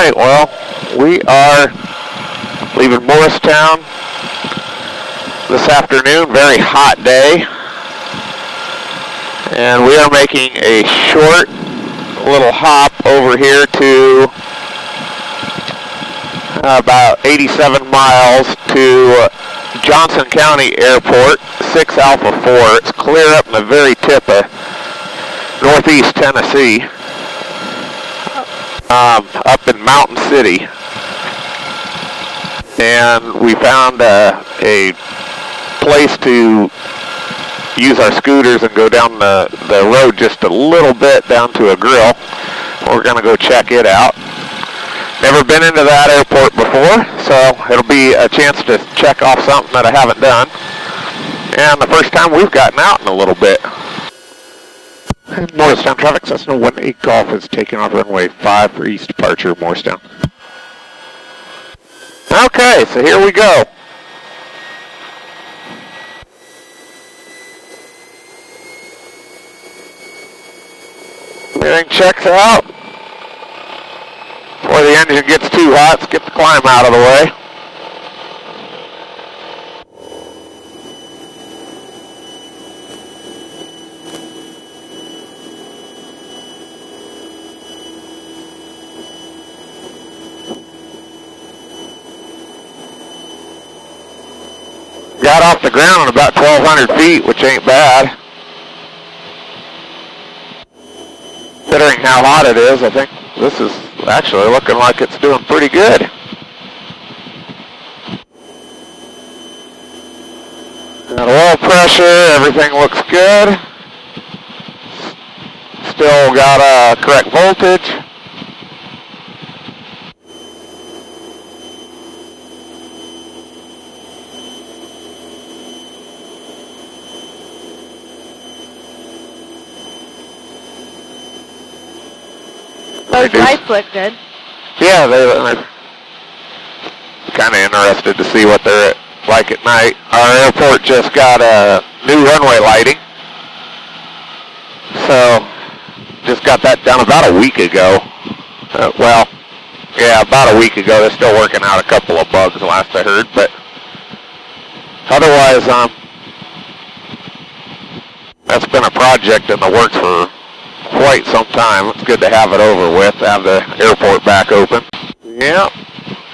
right, well, we are leaving Morristown this afternoon, very hot day, and we are making a short little hop over here to about 87 miles to Johnson County Airport, 6 Alpha 4. It's clear up in the very tip of northeast Tennessee, up in Mountain City. And we found a place to use our scooters and go down the road just a little bit down to a grill. We're going to go check it out. Never been into that airport before, so it'll be a chance to check off something that I haven't done. And the first time we've gotten out in a little bit. Morristown traffic, Cessna 18 Golf is taking off runway 5 for east departure, Morristown. Okay, so here we go. Everything checks out. Before the engine gets too hot, let's get the climb out of the way. Got off the ground at about 1,200 feet, which ain't bad. Considering how hot it is, I think this is actually looking like it's doing pretty good. Got oil pressure, everything looks good. Still got a correct voltage. Those lights look good. Yeah, they're kind of interested to see what they're like at night. Our airport just got a new runway lighting. So, just got that done about a week ago. Well, yeah, about a week ago. They're still working out a couple of bugs, last I heard. But otherwise, that's been a project in the works for quite some time. It's good to have it over with, have the airport back open. Yeah,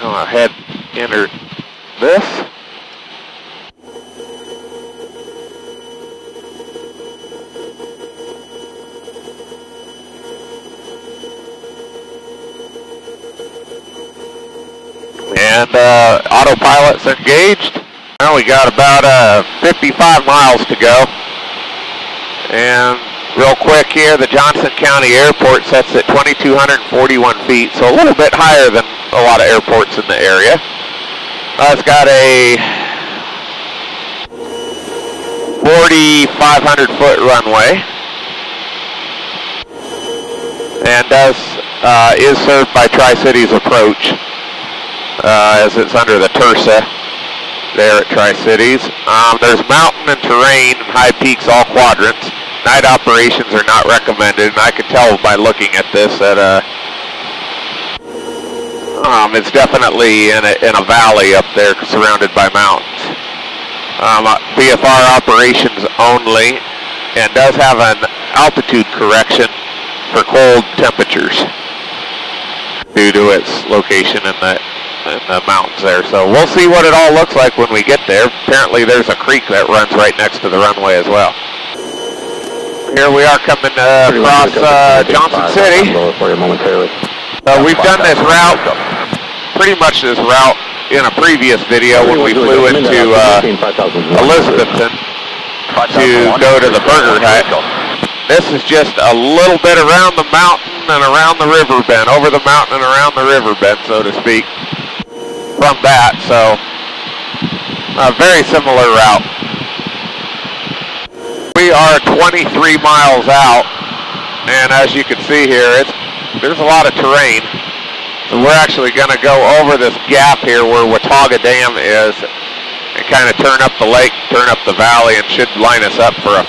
go ahead, enter this. And autopilot's engaged. Now we got about 55 miles to go. And real quick here, the Johnson County Airport sets at 2,241 feet, so a little bit higher than a lot of airports in the area. It's got a 4,500 foot runway, and is served by Tri-Cities Approach, as it's under the Tersa there at Tri-Cities. There's mountain and terrain and high peaks, all quadrants. Night operations are not recommended, and I can tell by looking at this that it's definitely in a valley up there surrounded by mountains. VFR operations only, and does have an altitude correction for cold temperatures due to its location in the mountains there. So we'll see what it all looks like when we get there. Apparently there's a creek that runs right next to the runway as well. Here we are coming across Johnson City. We've done this route, pretty much this route, in a previous video when we flew into Elizabethton to go to the Burger Hut. This is just a little bit around the mountain and around the river bend, over the mountain and around the river bend, so to speak, from that. So, a very similar route. We are 23 miles out, and as you can see here, there's a lot of terrain. So we're actually going to go over this gap here where Watauga Dam is and kind of turn up the lake, turn up the valley, and should line us up for a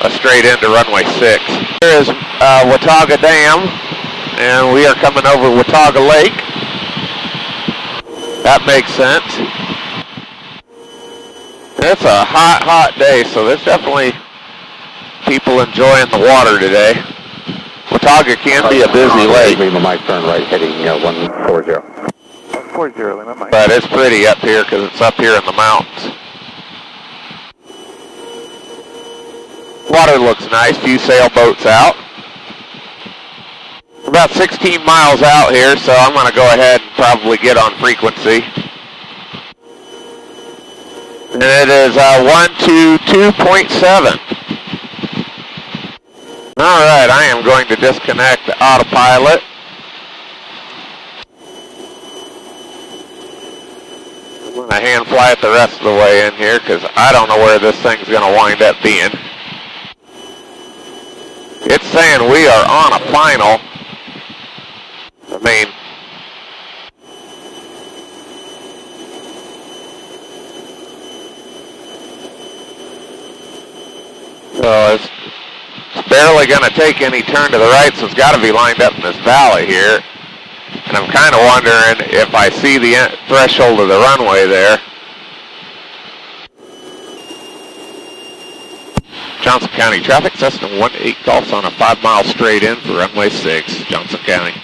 straight into runway 6. Here is Watauga Dam, and we are coming over Watauga Lake. That makes sense. It's a hot, hot day, so there's definitely people enjoying the water today. Watauga can be a busy lake. Lima Mike turn right heading 140. 140 Lima Mike. But it's pretty up here because it's up here in the mountains. Water looks nice, few sailboats out. We're about 16 miles out here, so I'm going to go ahead and probably get on frequency. And it is 122.7. All right, I am going to disconnect the autopilot. I'm going to hand fly it the rest of the way in here because I don't know where this thing's going to wind up being. It's saying we are on a final. I mean, so it's barely going to take any turn to the right, so it's got to be lined up in this valley here. And I'm kind of wondering if I see the threshold of the runway there. Johnson County traffic, Cessna 18 Golf's on a 5-mile straight in for runway 6, Johnson County.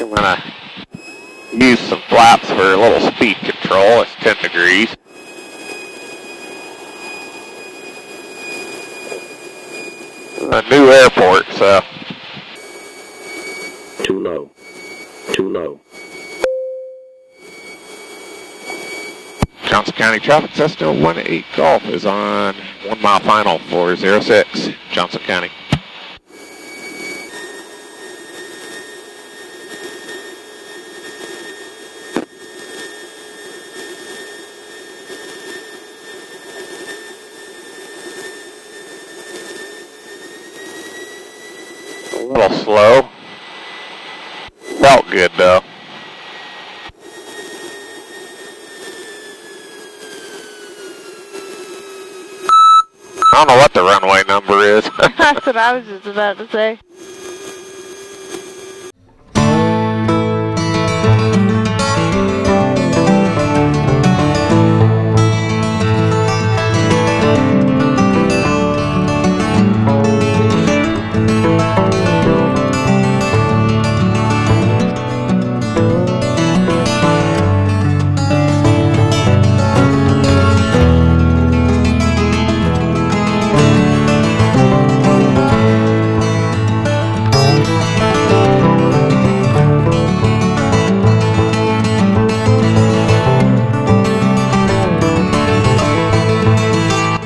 I'm going to use some flaps for a little speed control. It's 10 degrees. A new airport, so. Too low. Too low. Johnson County traffic, Cessna 18 Golf is on 1-mile final for 06, Johnson County. A little slow. Felt good though. I don't know what the runway number is. That's what I was just about to say.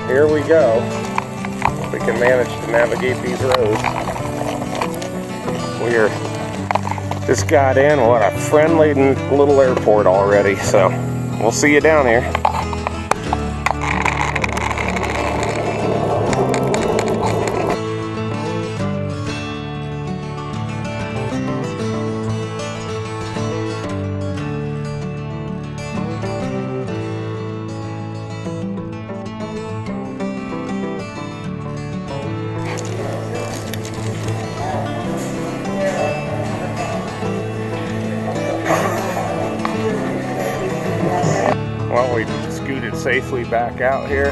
Here we go. We can manage to navigate these roads. We're just got in. What a friendly little airport already. So we'll see you down here. Well, we scooted safely back out here.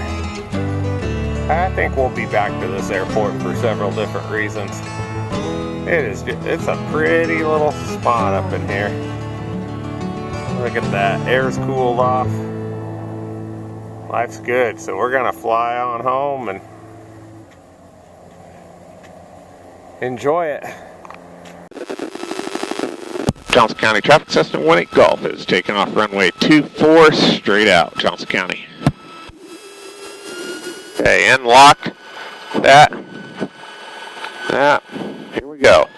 I think we'll be back to this airport for several different reasons. It's a pretty little spot up in here. Look at that, air's cooled off. Life's good, so we're gonna fly on home and enjoy it. Johnson County traffic, Cessna 18 Golf is taking off runway 24 straight out, Johnson County. Okay, end lock. That. Here we go.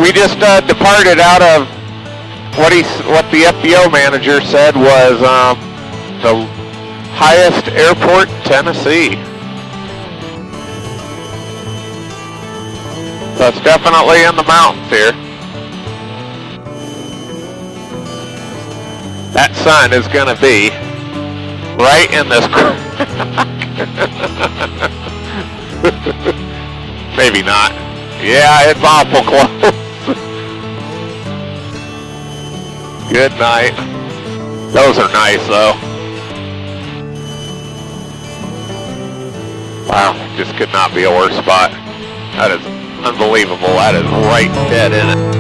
we just departed out of what the FBO manager said was the highest airport in Tennessee. So it's definitely in the mountains here. That sun is going to be right in this. Maybe not. Yeah, it's awful close. Good night. Those are nice though. Wow, just could not be a worse spot. That is unbelievable. That is right dead in it.